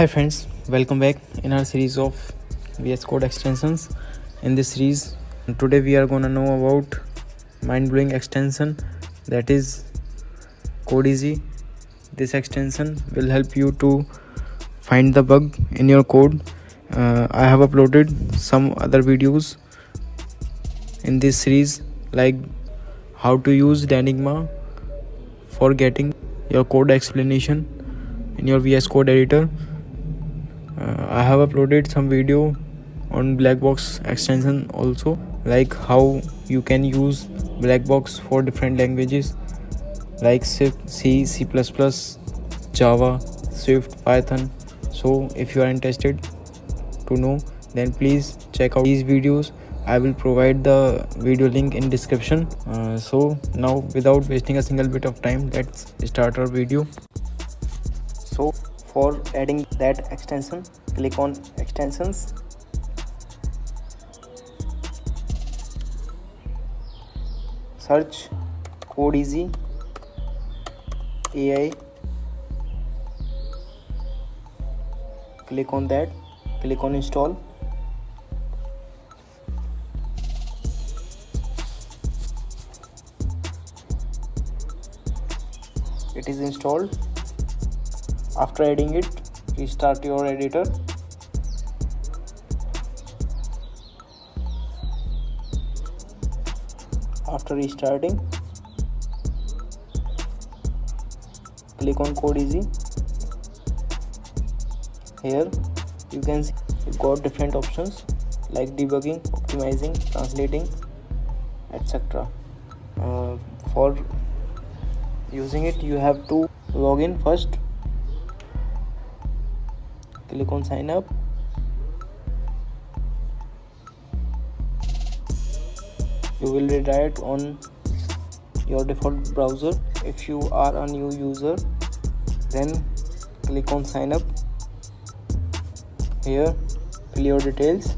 Hi friends, welcome back in our series of vscode extensions. In this series, today we are gonna know about mind-blowing extension, that is CodeEasy. This extension will help you to find the bug in your code. I have uploaded some other videos in this series, like how to use Enigma for getting your code explanation in your VS Code editor. I have uploaded some video on black box extension also, like how you can use black box for different languages like C, C++, Java, Swift, Python. So if you are interested to know, then please check out these videos. I will provide the video link in description. So now, without wasting a single bit of time, let's start our video. So for adding that extension, click on extensions, search CodeEasy AI, click on that, click on install. It is installed. After adding it, restart your editor. After restarting, click on CodeEasy. Here you can see you got different options like debugging, optimizing, translating, etc. For using it, you have to log in first. Click on sign up. You will redirect on your default browser. If you are a new user, then click on sign up. Here fill your details.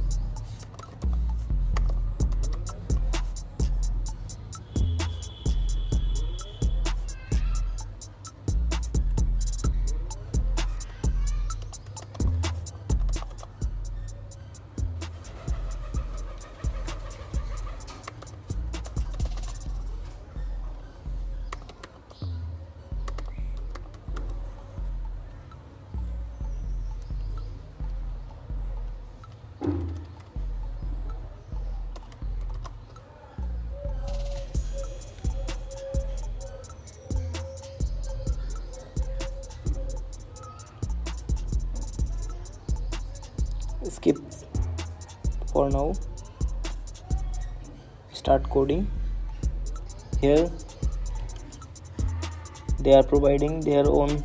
Skip for now. Start coding. Here they are providing their own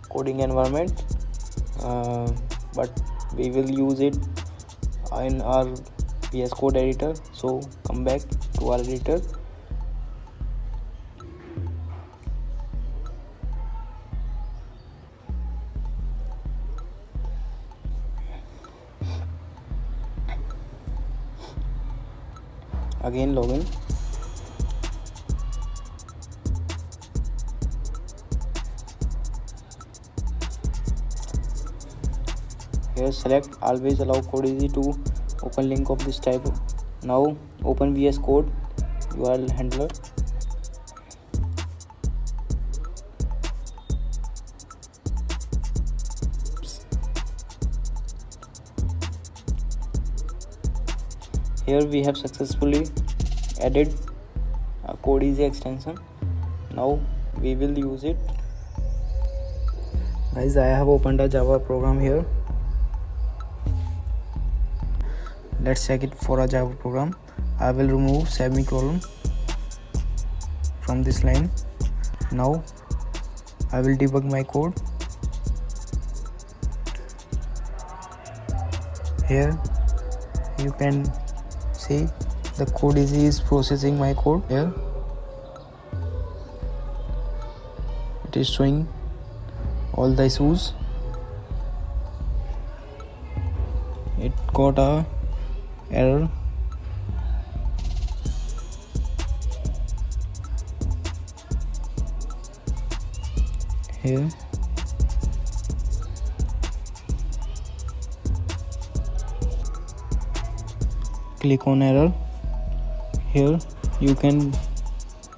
coding environment, but we will use it in our VS Code editor. So come back to our editor. Again login. Here select always allow CodeEasy to open link of this type. Now open VS Code URL handler. Here we have successfully added a CodeEasy extension. Now we will use it. Guys, I have opened a Java program here. Let's check it for a Java program. I will remove semicolon from this line. Now I will debug my code. Here you can see the CodeEasy is processing my code. Here it is showing all the issues. It got a error. Here click on error. Here you can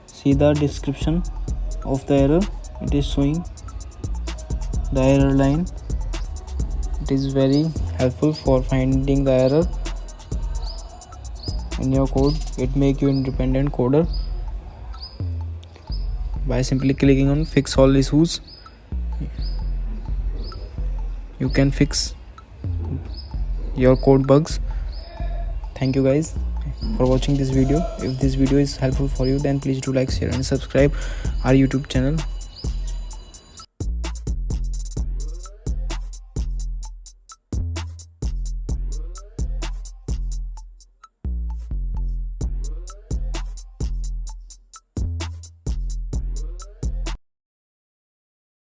see the description of the error. It is showing the error line. It is very helpful for finding the error in your code. It make you independent coder by simply clicking on fix all issues. You can fix your code bugs. Thank you guys for watching this video. If this video is helpful for you, then please do like, share and subscribe our YouTube channel.